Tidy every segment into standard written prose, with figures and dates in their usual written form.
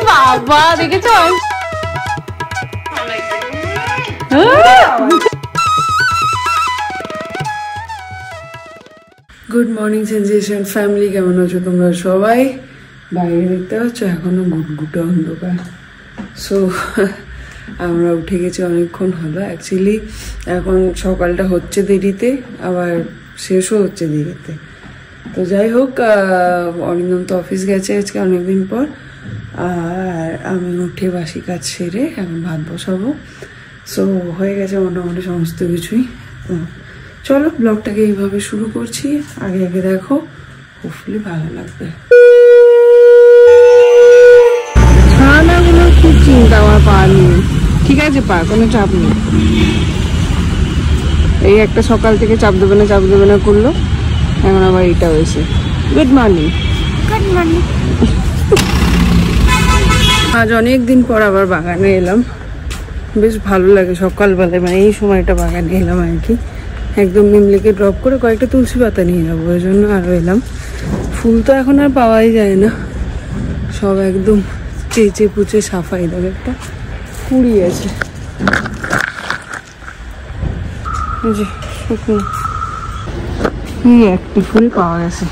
বাবা দেখেছ good morning sensation family, কেমন আছো তোমরা সবাই? বাইরে দেখতে পাচ্ছ এখনো গুটগুটো অন্ধকার। সো আমরা উঠে গেছি অনেকক্ষণ হলো। অ্যাকচুয়ালি এখন সকালটা হচ্ছে দেরিতে, আবার শেষও হচ্ছে দেরিতে। তো যাই হোক, অরিন্দম তো অফিস গেছে আজকে অনেকদিন পর, আর আমি উঠে বাসি কাজ সেরে এখন ভাত বসাবো। সো হয়ে গেছে মোটামুটি সমস্ত কিছুই। চলো ব্লগটাকে এইভাবে শুরু করছি, আগে আগে দেখো, হোপফুলি ভালো লাগবে। খানাগুলোর খুব চিন্তা আমার পা নিয়ে। ঠিক আছে, পা কোনো চাপ নেই। এই একটা সকাল থেকে চাপ দেবে না করলো, এখন আবার এটা হয়েছে। Good morning. Good morning. আজ অনেকদিন পর আবার বাগানে এলাম, বেশ ভালো লাগে সকালবেলায়, মানে এই সময়টা বাগানে এলাম আর কি। একদম নিমলিকে ড্রপ করে কয়েকটা তুলসী পাতা নিয়ে যাবো, ওই জন্য আরও এলাম। ফুল তো এখন আর পাওয়াই যায় না, সব একদম চেঁচে পুচে সাফাই। দেবে একটা কুড়ি আছে, একটি ফুল পাওয়া গেছে।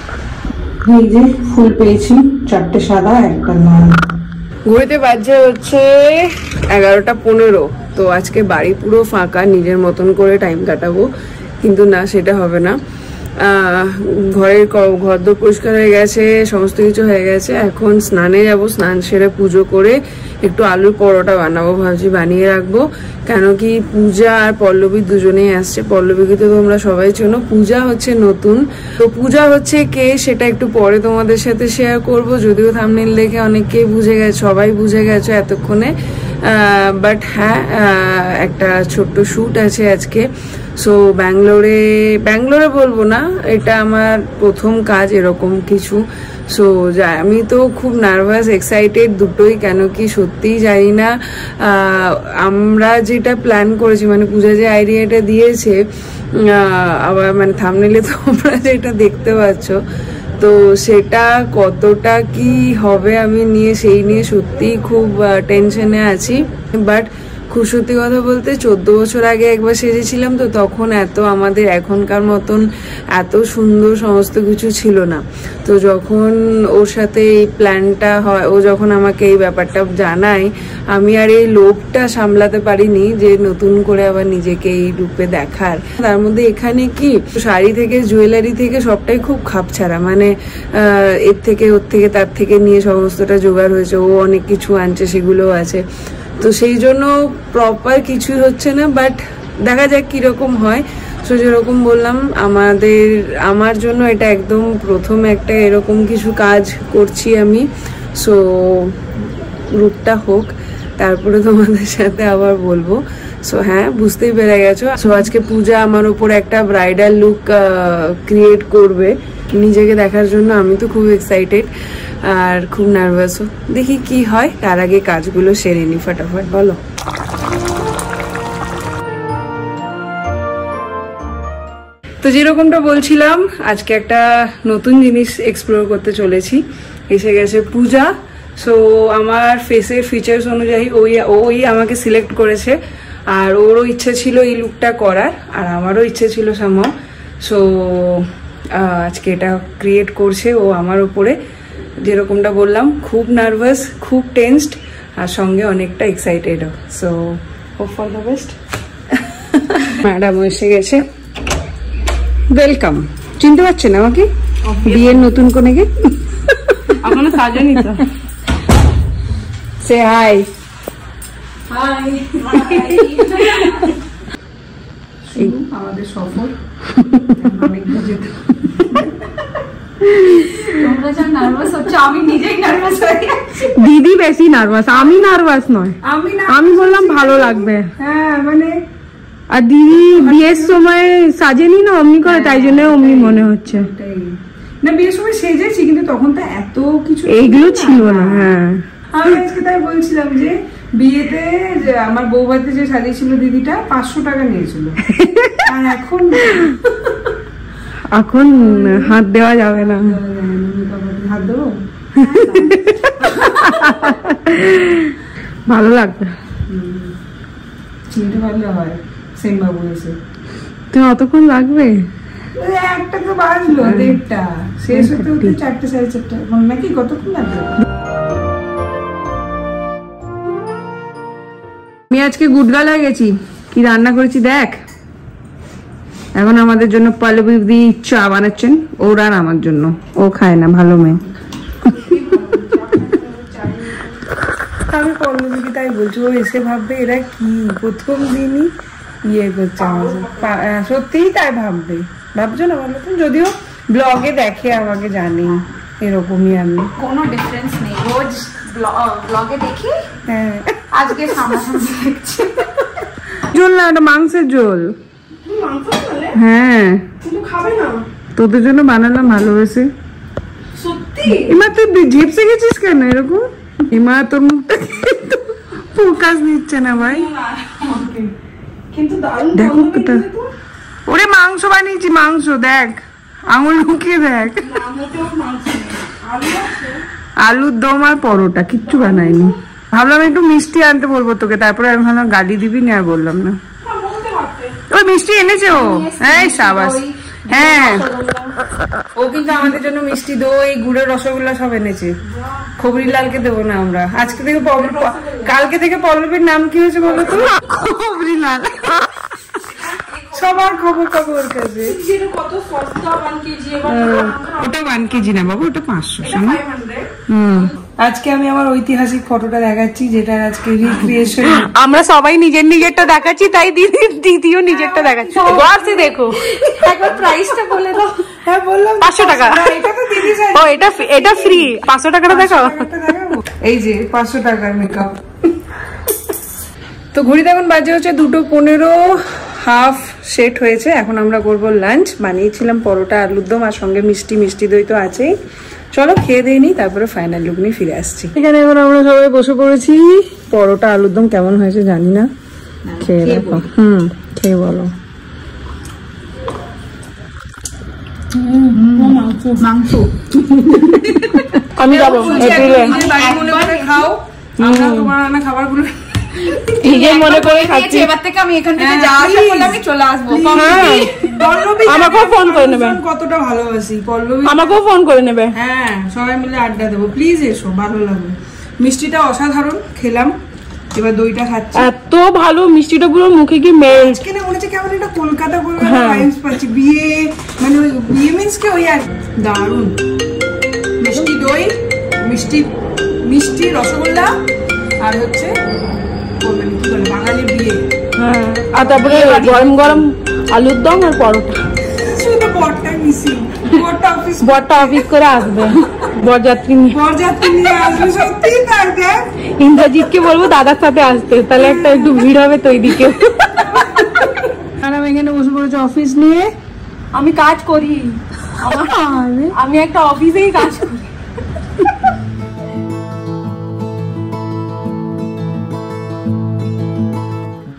এই যে ফুল পেয়েছি, 4টে সাদা, একটা লাল। ঘুরতে বাজছে হচ্ছে 11:15। তো আজকে বাড়ি পুরো ফাঁকা, নিজের মতন করে টাইম কাটাবো, কিন্তু না, সেটা হবে না। ঘরের ঘরদোর পরিষ্কার হয়ে গেছে, সমস্ত কিছু হয়ে গেছে। এখন স্নানে যাব, স্নান সেরে পুজো করে একটু আলুর পরোটা বানাবো ভাবছি, বানিয়ে রাখবো। কেন কি পূজা আর পল্লবী দুজনেই আসছে। পল্লবীকে তো তোমরা সবাই চেনো, পূজা হচ্ছে নতুন। তো পূজা হচ্ছে কে সেটা একটু পরে তোমাদের সাথে শেয়ার করব, যদিও থাম্বনেল দেখে অনেকেই বুঝে গেছে, সবাই বুঝে গেছো এতক্ষণে। বাট হ্যাঁ, একটা ছোট্ট শ্যুট আছে আজকে। সো ব্যাঙ্গালোরে বলবো না, এটা আমার প্রথম কাজ এরকম কিছু। সো আমি তো খুব নার্ভাস, এক্সাইটেড দুটোই। কেন কি সত্যিই জানি না, আমরা যেটা প্ল্যান করেছি, মানে পূজা যে আইডিয়াটা দিয়েছে, আবার মানে থাম্বনেলে তোমরা যেটা দেখতে পাচ্ছ, তো সেটা কতটা কি হবে আমি সেই নিয়ে সত্যিই খুব টেনশনে আছি। বাট খুব সত্যি কথা বলতে 14 বছর আগে একবার সেজেছিলাম, তো তখন এত আমাদের এখনকার মতন এত সুন্দর সমস্ত কিছু ছিল না। তো যখন ওর সাথে এই প্ল্যানটা হয়, ও যখন আমাকে এই ব্যাপারটা জানায়, আমি আর এই লোভটা সামলাতে পারিনি যে নতুন করে আবার নিজেকে এই রূপে দেখার। তার মধ্যে এখানে কি শাড়ি থেকে জুয়েলারি থেকে সবটাই খুব খাপছাড়া, মানে এর থেকে ওর থেকে তার থেকে নিয়ে সমস্তটা জোগাড় হয়েছে। ও অনেক কিছু আনছে, সেগুলোও আছে। তো সেই জন্য প্রপার কিছুই হচ্ছে না, বাট দেখা যাক কিরকম হয়। সো যেরকম বললাম, আমার জন্য এটা একদম প্রথম একটা এরকম কিছু কাজ করছি আমি। সো রূপটা হোক, তারপরে তোমাদের সাথে আবার বলবো। সো হ্যাঁ, বুঝতেই পেরে গেছো। সো আজকে পূজা আমার উপর একটা ব্রাইডাল লুক ক্রিয়েট করবে নিজেকে দেখার জন্য। আমি তো খুব এক্সাইটেড আর খুব নার্ভাসও। দেখি কি হয়, তার আগে কাজগুলো সেরে নি ফটাফট। বলো। তো যেরকমটা বলছিলাম, আজকে একটা নতুন জিনিস এক্সপ্লোর করতে চলেছি। এসে গেছে পূজা। সো আমার ফেসের ফিচার্স অনুযায়ী ওই আমাকে সিলেক্ট করেছে, আর ওরও ইচ্ছে ছিল এই লুকটা করার, আর আমারও ইচ্ছে ছিল সামহাও। সো আজকে এটা ক্রিয়েট করছে ও আমার উপরে। যেরকমটা বললাম, খুব নার্ভাস, খুব টেনসড, আর সঙ্গে অনেকটা এক্সাইটেডও। So hope for the best. Madam এসে গেছে, ওয়েলকাম। চিনতে পারছেন আমাকে? বিয়ের নতুন কনেকে এখনো সাজানি তো। সে হাই। হাই। আমাদের সফর দিদি বেশি নার্ভাস, আমি নার্ভাস নয়। আমি বললাম ভালো লাগবে, হ্যাঁ মানে। আর দিদি বিয়ের সময় সাজেনি না অমনি করে, তাই জন্য অমনি মনে হচ্ছে। না, বিয়ের সময় সেজেছি, কিন্তু তখন তো এত কিছু এইগুলো ছিল না। হ্যাঁ, আমি আজকে তাই বলছিলাম যে বিয়েতে যে আমার বৌভাতে যে সাজিয়েছিল দিদিটা 500 টাকা নিয়েছিল, আর এখন এখন হাত দেওয়া যাবে না। হাত দেবো? ভালো লাগবে, চিনতে পারলে হয়। সেম বাবু এসে তুমি অতক্ষণ লাগবে? একটা তো বাজলো, 1:30, শেষ হতে হতে 4টে 4:30 নাকি, কতক্ষণ লাগবে? আমি আজকে গুডগালায় গেছি, কি রান্না করেছি দেখ। এখন আমাদের জন্য পল্লবী দি চা বানাচ্ছেন, ওর আর আমার জন্য। ও খায় না, ভালো মেয়ে। আমি পল্লবীকে তাই বলছি, ও এসে ভাববে এরা কি প্রথম দিনই ইয়ে করছে আমাকে, সত্যিই তাই ভাববে। ভাবছো না বলো তো? যদিও ব্লগে দেখে আমাকে, জানি এরকমই আমি, কোনো ডিফারেন্স নেই। রোজ ব্লগে দেখি, হ্যাঁ। আজকে সামনাসামনি দেখছি। ঝোল না, ওটা মাংসের ঝোল। হ্যাঁ, খাবে না? তোদের জন্য বানালাম ভালোবেসে। সত্যি? এমা তুই ঝেপসে গেছিস কেন এরকম? এমা তোর মুখটা ফোকাস নিচ্ছে না ভাই। কিন্তু দারুণ দেখো কোথা, ওরে মাংস বানিয়েছি, মাংস দেখ, আঙুল ঢুকিয়ে দেখ। আলুর দম আর পরোটা, কিচ্ছু বানাইনি। ভাবলাম একটু মিষ্টি আনতে বলবো তোকে, তারপরে আমি ভাবলাম গালি দিবি না, আর বললাম না। ওই মিষ্টি এনেছে ও, এই সাবাস। হ্যাঁ, ও কিন্তু আমাদের জন্য মিষ্টি, দই, গুড়ের রসগোল্লা সব এনেছে। খবরি লালকে দেবো না আমরা। আজকে থেকে কালকে থেকে পল্লবীর নাম কি হয়েছে বলো তো? খবরি লাল। সবার খবর খবর কাছে। কত সস্তা 1 কেজি। ওটা 1 কেজি না বাবু, ওটা 500। আজকে আমি আমার ঐতিহাসিক ফটোটা দেখাচ্ছি, যেটা আজকে রিক্রিয়েশন। আমরা সবাই নিজের নিজেরটা দেখাচ্ছি, তাই দিদিও নিজেরটা দেখাচ্ছি। বাসে দেখো, একবার প্রাইসটা বলে দাও। হ্যাঁ বললাম 500 টাকা। এটা তো দিদি চাই। ও এটা ফ্রি। 500 টাকাটা দেখো। এই যে 500 টাকার মেকআপ। তো ঘড়িতে এখন বাজে হচ্ছে 2:15, হাফ সেট হয়েছে। এখন আমরা করবো লাঞ্চ। বানিয়েছিলাম পরোটা, আলুর দম, আর সঙ্গে মিষ্টি দই তো আছেই। চলো খেয়ে দিয়ে নি, তারপরে ফাইনাল লুক নিয়ে ফিরে আসছি। এখানে এখন আমরা সবাই বসে পড়েছি। পরোটা আলুর দম কেমন হয়েছে জানি না, খেয়ে দেখো। খেয়ে বলো। মাংস আমি যাবো খাও, আমরা তোমার রান্না খাবারগুলো নিজের মনে করে খাচ্ছি। এবার থেকে আমি এখান থেকে যাওয়া আসা করলে আমি চলে আসবো। আমাকেও ফোন করে নেবে, কতটা ভালোবাসি পল্লবী, আমাকেও ফোন করে নেবে। হ্যাঁ, সবাই মিলে আড্ডা দেবো, প্লিজ এসো, ভালো লাগবে। মিষ্টিটা অসাধারণ খেলাম, এবার দইটা খাচ্ছি। এত ভালো মিষ্টিটা, পুরো মুখে কি মেল্ট। কেন মনে হচ্ছে কেমন একটা কলকাতা ভাইবস পাচ্ছি। বিয়ে মানে ওই বিয়ে মিন্স কি ওই আর দারুণ। মিষ্টি দই, মিষ্টি রসগোল্লা, আর হচ্ছে মানে কি বলে বাঙালির বিয়ে। হ্যাঁ, আর তারপরে গরম গরম আলুর দম আর পরোটা। শুধু বরটা মিসিং, বরটা অফিস করে আসবে, বরযাত্রী নিয়ে আসবে। সত্যি তাই, দেখ ইন্দ্রজিৎকে বলবো দাদার সাথে আসতে, তাহলে একটু ভিড় হবে তো ওইদিকে। আর আমি এখানে বসে পড়েছি অফিস নিয়ে। আমি কাজ করি, আমি একটা অফিসেই কাজ করি।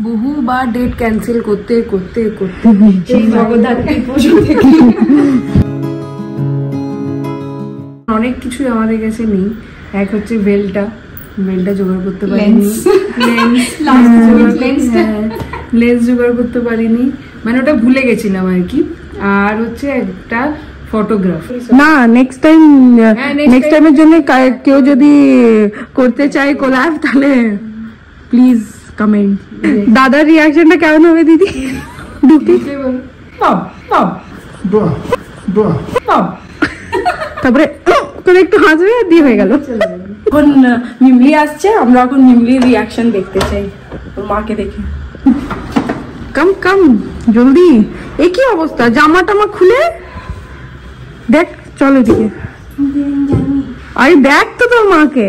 বহুবার ডেট ক্যান্সেল করতে করতে সেই জগদ্ধাত্রী পুজো থেকে অনেক কিছুই আমাদের কাছে নেই। এক হচ্ছে বেলটা জোগাড় করতে পারিনি, লেন্স জোগাড় করতে পারিনি, মানে ওটা ভুলে গেছিলাম আর কি। আর হচ্ছে একটা ফটোগ্রাফ না, নেক্সট টাইমের জন্য কেউ যদি করতে চায় কোলাব, তাহলে প্লিজ কমেন্ট। দাদার রিয়াকশনটা কেমন হবে দিদি? তারপরে করে একটু হাসবে, দিয়ে হয়ে গেল। এখন মিমলি আসছে, আমরা এখন মিমলির রিয়াকশন দেখতে চাই ওর মাকে দেখে। কম জলদি। এ কি অবস্থা, জামা টামা খুলে দেখ, চল এদিকে। আরে দেখ তো তোর মাকে।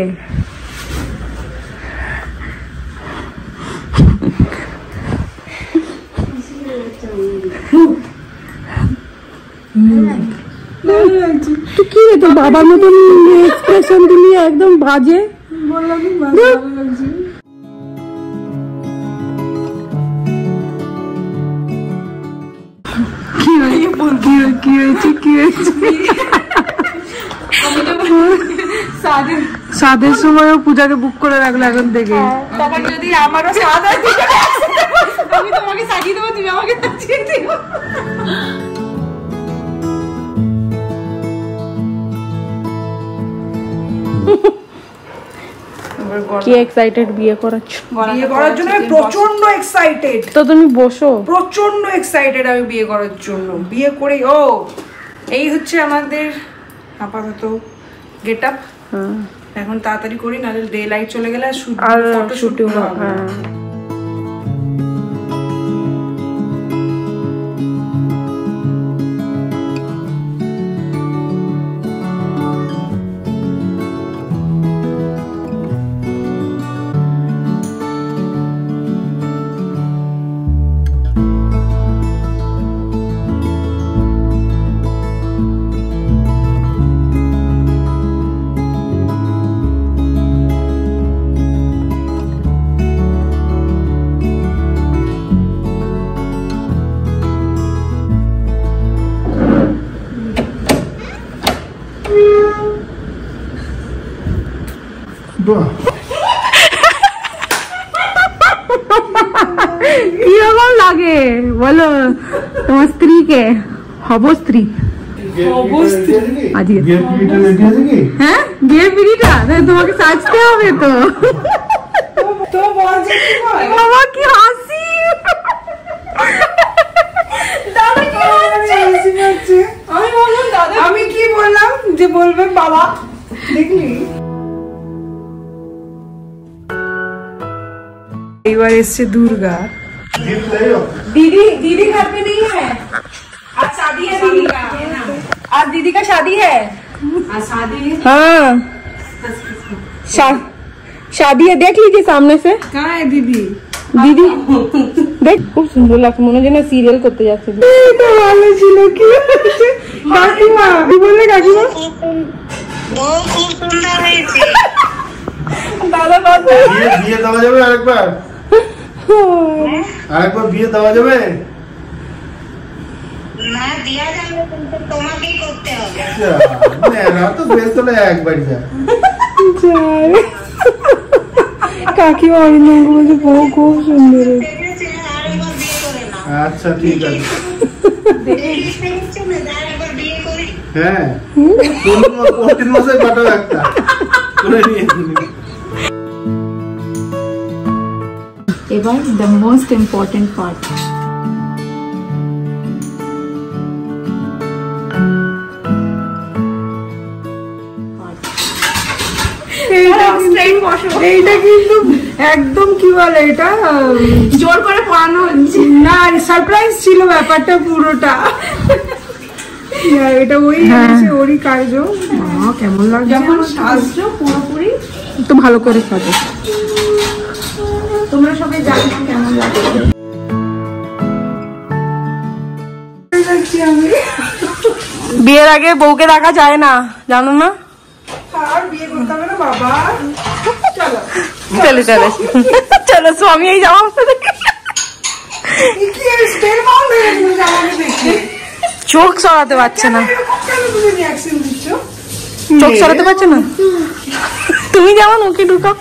তুই কি রে, তোর বাবার মতন এক্সপ্রেশন দিলি, একদম বাজে। কি হয়েছে সাদের সময়ও পূজাকে বুক করে রাখলো এখন থেকে। তখন যদি আমারও স্বাদ হয় আমি তোমাকে সাজিয়ে দেবো, তুমি আমাকে সাজিয়ে দিও। কি এক্সাইটেড বিয়ে করার জন্য? প্রচন্ড এক্সাইটেড। তো তুমি বসো। প্রচন্ড এক্সাইটেড আমি বিয়ে করার জন্য। বিয়ে করে এই হচ্ছে আমাদের আপাতত গেট আপ। এখন তাড়াতাড়ি করি, নাহলে ডে লাইট চলে গেলে আর ফটোশুটও হবে। কিরকম লাগে বলো তোমার স্ত্রীকে? হব স্ত্রী। হ্যাঁ, বিয়ের পিড়িটা তোমাকে সাজতে হবে তো। বাবা কি হাসি! আমি কি বললাম যে বলবে বাবা? দেখলি এবার এসছে দুর্গা। दीदी घर पे नहीं है, आज शादी है दीदी का। आज दीदी का शादी है। आज शादी है? हाँ, शादी है। देख लीजिए सामने से। कहाँ है दीदी? दीदी देख, खूब सुंदर लगता, মনে যেন সিরিয়াল করতে যাচ্ছে। তো ভালো ছিল। কি কাকিমা বললে? কাকিমা খুব সুন্দর হয়েছে। দাদা বাবা বিয়ে দেওয়া যাবে আরেকবার? আরেকবার বিয়ে দেওয়া যাবে? না দিয়া যাবে, কিন্তু তোমাকেই করতে হবে। না তো বেশ, তাহলে একবারই যা। কাকিমা অরিন্দম বলছে বউ খুব সুন্দর। আরেকবার বিয়ে করে নাও। আচ্ছা ঠিক আছে। আরেকবার বিয়ে করি। হ্যাঁ, কোন মাসে পাঠাও একটা করে নিয়ে। এবার দ্য মোস্ট ইম্পর্টেন্ট পার্ট। এইটা কিন্তু একদম কি বলে, এটা জোর করে পড়ানো হচ্ছে না, সারপ্রাইজ ছিল ব্যাপারটা পুরোটা। এটা ওই ওরই কাজ। কেমন লাগছে যখন সাজছো পুরোপুরি তো ভালো করে সাজো। তোমরা সবাই জানো কেমন লাগে। বিয়ের আগে বউকে দেখা যায় না, জানো না? আর বিয়ে করতে হবে না বাবা। চলো চলো চলো চলো, স্বামী এই যাও। কি স্টেল মাউন্ট হয়ে গেল জামাকে দেখে। চোখ সরাতে পারছে না। কেন তুমি রিঅ্যাকশন দিচ্ছ? চোখ সরাতে পারছে না। তুমি যাও না, ওকে ঢুকাও।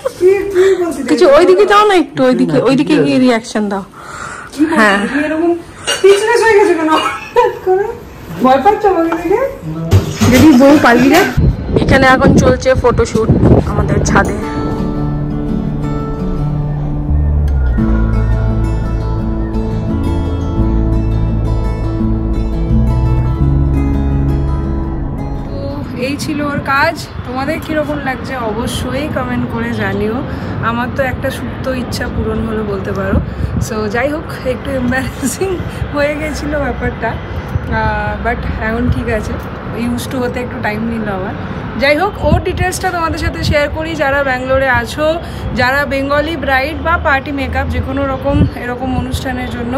কিছু ওইদিকে যাও না, একটু ওইদিকে গিয়ে রিঅ্যাকশন দাও। হ্যাঁ, এরকম পিছনেস হয়ে গেছে কেন? ভয় পাচ্ছ আমাকে দেখে? যদি বউ পালিয়ে যায়। এখানে এখন চলছে ফটোশুট আমাদের ছাদে। এই ছিল ওর কাজ। তোমাদের কীরকম লাগছে অবশ্যই কমেন্ট করে জানিও। আমার তো একটা সুপ্ত ইচ্ছা পূরণ হলো বলতে পারো। সো যাই হোক, একটু এম্বারেসিং হয়ে গেছিলো ব্যাপারটা, বাট এখন ঠিক আছে। ইউজ টু হতে একটু টাইম নিল আমার। যাই হোক, ওর ডিটেলসটা তোমাদের সাথে শেয়ার করি। যারা ব্যাঙ্গালোরে আছো, যারা বেঙ্গলি ব্রাইড বা পার্টি মেকআপ যে কোনো রকম এরকম অনুষ্ঠানের জন্য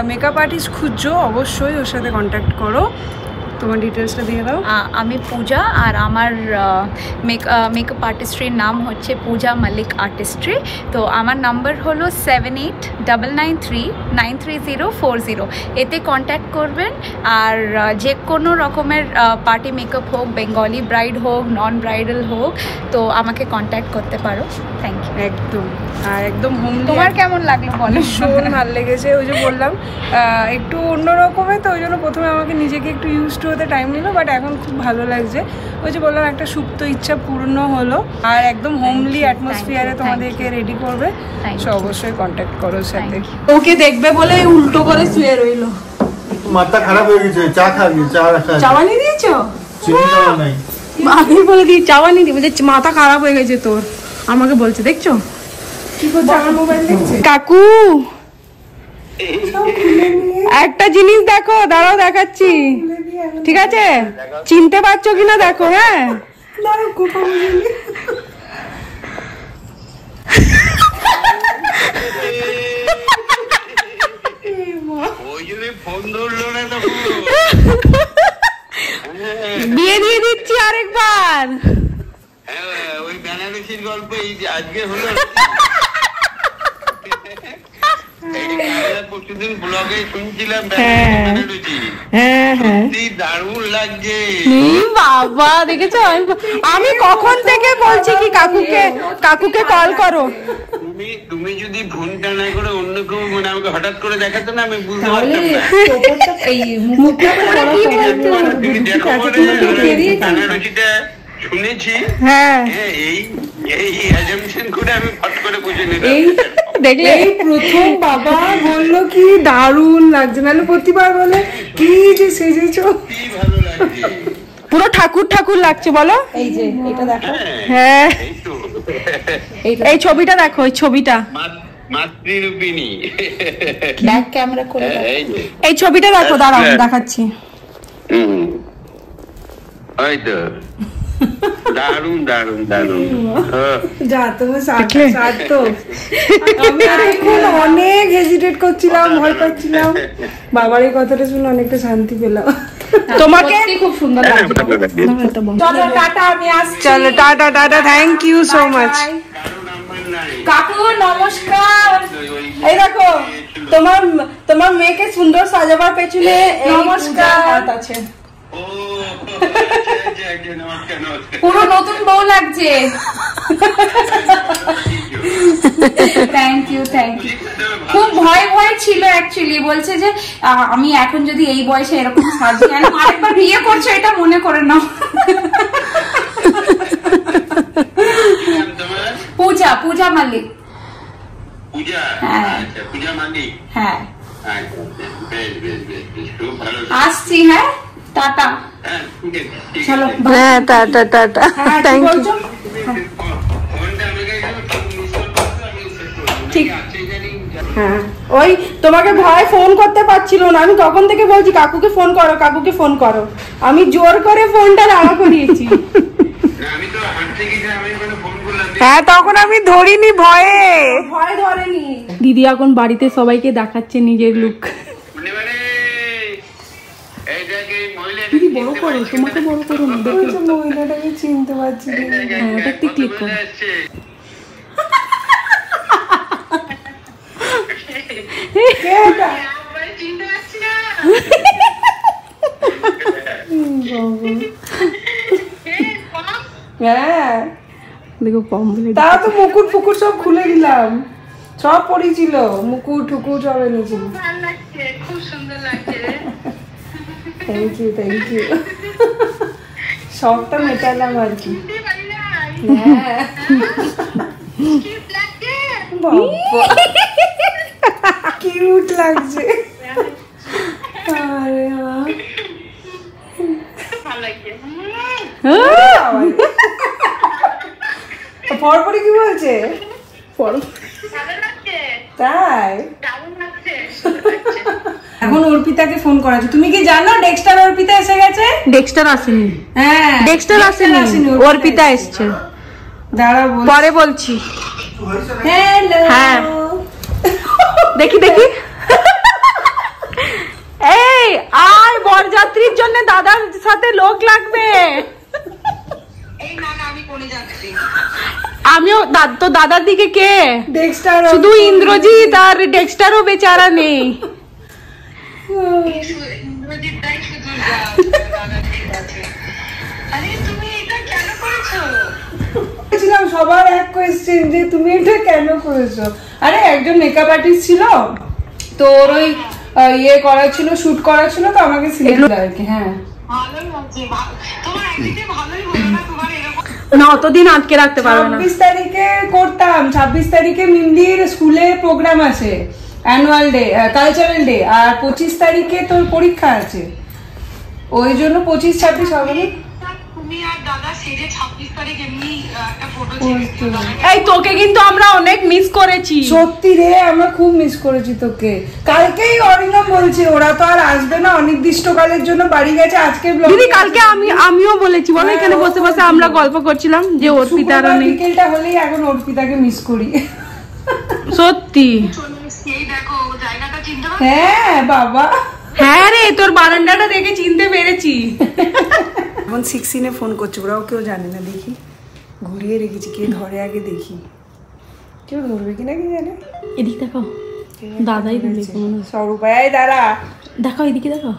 মেকআপ আর্টিস্ট খুঁজছো, অবশ্যই ওর সাথে কন্ট্যাক্ট করো। তোমার ডিটেলসটা দিয়ে দাও। আমি পূজা, আর আমার মেকআপ আর্টিস্ট্রির নাম হচ্ছে পূজা মালিক আর্টিস্ট্রি। তো আমার নাম্বার হলো 78 99393040। এতে কন্ট্যাক্ট করবেন। আর যে কোনো রকমের পার্টি মেকআপ হোক, বেঙ্গলি ব্রাইড হোক, নন ব্রাইডাল হোক, তো আমাকে কন্ট্যাক্ট করতে পারো। Thank you. একদম। আর একদম হোমলি। তোমার কেমন লাগলো বলো? ভীষণ ভালো লেগেছে। ওই যে বললাম একটু অন্য রকমের, তো ওই জন্য প্রথমে আমাকে নিজেকে একটু ইউজ টু হতে টাইম নিল, বাট এখন খুব ভালো লাগছে। ওই যে বললাম একটা সুপ্ত ইচ্ছা পূর্ণ হলো। আর একদম হোমলি অ্যাটমসফিয়ারে তোমাদেরকে রেডি করবে, সো অবশ্যই কন্ট্যাক্ট করো সাথে। ওকে দেখবে বলে উল্টো করে শুয়ে রইলো। মাথা খারাপ হয়ে গেছে, চা খাবি? চা রাখা চাওয়ানি দিয়েছো? চিনি চাওয়া নাই। আমি বলে দিই চাওয়ানি দিই, বলছে মাথা খারাপ হয়ে গেছে তোর। আমাকে বলছে দেখছো কি করছে? আমার মোবাইল দেখছে। কাকু একটা জিনিস দেখো, দাঁড়াও দেখাচ্ছি, ঠিক আছে? চিনতে পারছো কিনা দেখো। হ্যাঁ বিয়ে দিয়ে দিচ্ছি আরেকবার। ওই বেনারসির গল্প আজকে হলো। প্রতিদিন ব্লগে শুনছিলাম দারুণ লাগছে। বাবা দেখেছো, আমি কখন থেকে বলছি কি কাকুকে কল করো। তুমি যদি ফোনটা না করে অন্য কেউ মানে আমাকে হঠাৎ করে দেখাতো না, আমি বুঝতে পারতাম না। শুনেছি, হ্যাঁ এই অ্যাজাম্পশন করে আমি ফট করে বুঝে নিলাম। দেখলে এই প্রথম বাবা বললো কি দারুণ লাগছে, নাহলে প্রতিবার বলে কি যে সেজেছো। কি ভালো লাগছে, পুরো ঠাকুর ঠাকুর লাগছে বলো। এই যে এটা দেখো। হ্যাঁ এই তো এই ছবিটা দেখো, এই ছবিটা মাতৃরূপিণী। ব্যাক ক্যামেরা করে এই ছবিটা দেখো, দাঁড়াও দেখাচ্ছি। ওই তো দারুণ দারুণ দারুণ। যা তোমার সাথ তো আমি এখন অনেক হেজিটেট করছিলাম, ভয় পাচ্ছিলাম। বাবার এই কথাটা শুনে অনেকটা শান্তি পেলাম। তোমাকে খুব সুন্দর লাগছে। চলো টাটা, আমি আসছি। চলো tata tata, thank you so much. কাকু নমস্কার। এই দেখো তোমার মেয়েকে সুন্দর সাজাবার পেছনে নমস্কার আছে। পুরো নতুন বউ লাগছে। Thank you thank you. খুব ভয় ছিল অ্যাকচুয়ালি, বলছে যে আমি এখন যদি এই বয়সে এরকম সাজি, আরেকবার বিয়ে করছো এটা মনে করে নাও। পূজা মালিক। হ্যাঁ পূজা মালিক। হ্যাঁ বেশ বেশ বেশ বেশ, খুব ভালো। আসছি। হ্যাঁ টাটা। চলো হ্যাঁ টাটা টাটা, থ্যাংক ইউ। ঠিক। হ্যাঁ ওই তোমাকে ভয় ফোন করতে পারছিল না, আমি তখন থেকে বলছি কাকুকে ফোন করো, কাকুকে ফোন করো। আমি জোর করে ফোনটা নাড়া করিয়েছি। হ্যাঁ তখন আমি ধরিনি, ভয় ধরেনি। দিদি এখন বাড়িতে সবাইকে দেখাচ্ছে নিজের লুক। দিদি বড় করো, তোমাকে বড় করো না, দেখো মহিলাটাকে চিনতে পারছি। হ্যাঁ ওটাতে ক্লিক করো। হ্যাঁ দেখো কম বলে তাও তো মুকুট ফুকুট সব খুলে দিলাম, সব পড়েছিল, মুকুট টুকুট সব এনেছিল। খুব সুন্দর লাগছে। থ্যাংক ইউ থ্যাংক ইউ, শখটা মেটালাম আর কি। হ্যাঁ কিউট লাগছে। আরে পরপরই কি বলছে? তাই এখন অর্পিতাকে ফোন করা আছে। তুমি কি জানো ডেক্সটার অর্পিতা এসে গেছে? ডেক্সটার আসেনি। হ্যাঁ ডেক্সটার আসেনি, অর্পিতা এসছে। দাঁড়া পরে বলছি। হ্যালো হ্যাঁ দেখি দেখি। এই আয়, বরযাত্রীর জন্য দাদার সাথে লোক লাগবে। এই না আমি কোণে যাচ্ছি। আমিও তো দাদার দিকে কে ডেক্সটার শুধু ইন্দ্রজিৎ আর ডেক্সটারও বেচারা নেই। ইন্দ্রজিৎটাই শুধু আরে তুমি এটা কেন করেছো? ছিলাম সবার এক কোয়েশ্চেন যে তুমি এটা কেন করেছো। আরে একজন মেকআপ আর্টিস্ট ছিল তো ওর ওই ইয়ে করা ছিল, শুট করা ছিল, তো আমাকে সিলেক্ট আর কি। হ্যাঁ ভালোই লাগছে, তোমার একদিকে ভালোই হলো না, তোমার এরকম না অতদিন আটকে রাখতে পারবে না। 26 তারিখে করতাম, 26 তারিখে মিমলির স্কুলে প্রোগ্রাম আছে, অ্যানুয়াল ডে, কালচারাল ডে, আর 25 তারিখে তোর পরীক্ষা আছে, ওই জন্য 25-26 হবে না। তুমি আর দাদা সেজে 26 তারিখ এমনি একটা ফটো ছেড়েছো। এই তোকে কিন্তু আমরা অনেক মিস করেছি। সত্যি রে, আমরা খুব মিস করেছি তোকে। কালকেই অরিন্দম বলছে ওরা তো আর আসবে না, অনির্দিষ্টকালের জন্য বাড়ি গেছে। আজকে দিদি কালকে আমিও বলেছি, বলো এখানে বসে বসে আমরা গল্প করছিলাম যে অর্পিতা আর নেই। বিকেলটা হলেই এখন অর্পিতাকে মিস করি সত্যি। সেই দেখো জায়গাটা চিনতে পারছো? হ্যাঁ বাবা, হ্যাঁ রে, তোর বারান্দাটা দেখে চিনতে পেরেছি। এখন 16-এ ফোন করছে, ওরাও কেউ জানে না। দেখি ঘুরিয়ে রেখেছি, কে ধরে আগে দেখি, কেউ ধরবে কিনা কি জানে। এদিকে দেখো, দাদাই দিলে স্বরূপায় দাঁড়া, দেখো এদিকে দেখো।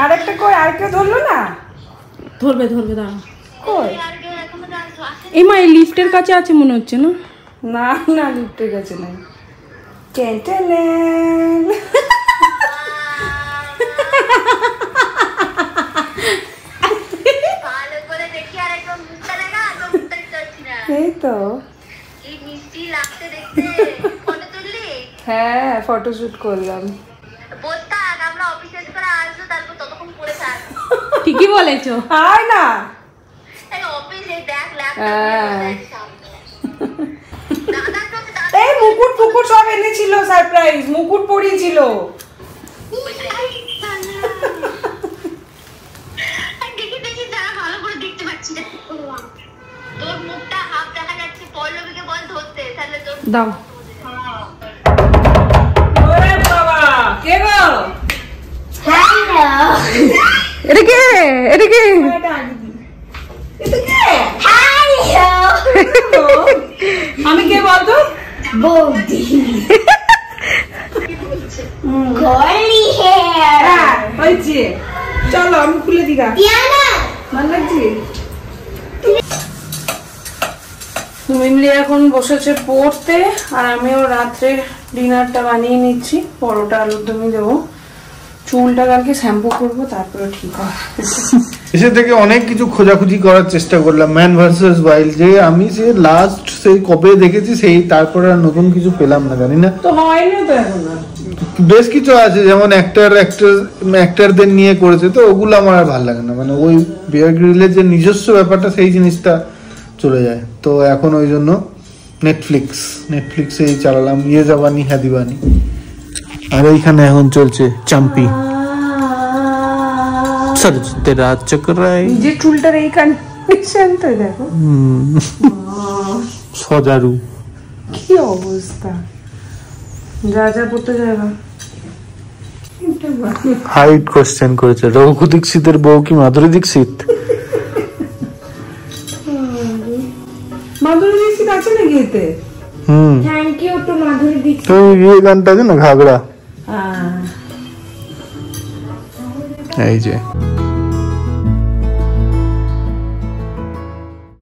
আর একটা কই, আর কেউ ধরলো না? ধরবে দাঁড়া। কই এই মা, এই লিফটের কাছে আছে মনে হচ্ছে না? না না, লিফটের কাছে নাই। টেনটেলেন। এই তো হ্যাঁ, ফটোশুট করলাম। ঠিকই বলেছো। আয় না, এই মুকুট ফুকুট সব এনেছিল, সারপ্রাইজ মুকুট পরিয়েছিল। দেখি যারা ভালো করে দেখতে পাচ্ছি না, তোর মুখটা হাফ দেখা যাচ্ছে। পল্লবীকে বল ধরতে, তাহলে তোর দাও। ওরে বাবা, কে গো? এটা কে? এটা কে? আমি কে বলতো? বৌদি হয়েছে, চলো আমি খুলে দিগা। ভালো লাগছে। মিমলি এখন বসেছে পড়তে, আর আমিও রাত্রের ডিনারটা বানিয়ে নিচ্ছি। পরোটা আলুর দমই দেবো, চুলটা কালকে শ্যাম্পু করবো, তারপরে ঠিক হবে। এসে থেকে অনেক কিছু খোঁজাখুঁজি করার চেষ্টা করলাম, ম্যান ভার্সেস ওয়াইল্ড, যে আমি সে লাস্ট সেই কবে দেখেছি, সেই তারপরে আর নতুন কিছু পেলাম না, জানি না তো হয়নি তো এখন আর। বেশ কিছু আছে যেমন অ্যাক্টরদের নিয়ে করেছে, তো ওগুলো আমার আর ভালো লাগে না। মানে ওই বিয়ার গ্রিলের যে নিজস্ব ব্যাপারটা, সেই জিনিসটা চলে যায়। তো এখন ওই জন্য নেটফ্লিক্সেই চালালাম ইয়ে জাবানি হ্যাঁ দিবানি। আর এইখানে এখন চলছে চাম্পি। নিজের চুলটার এই কন্ডিশন তো দেখো, সজারু কি অবস্থা, যা যা পড়তে যাবে। হাইট কোশ্চেন করেছে, রঘু দীক্ষিতের বউ কি মাধুরী দীক্ষিত? মাধুরী দীক্ষিত আছে নাকি এতে? Thank you two Madhuri Dixit. তো এই গানটা আছে না, ঘাগড়া, এই যে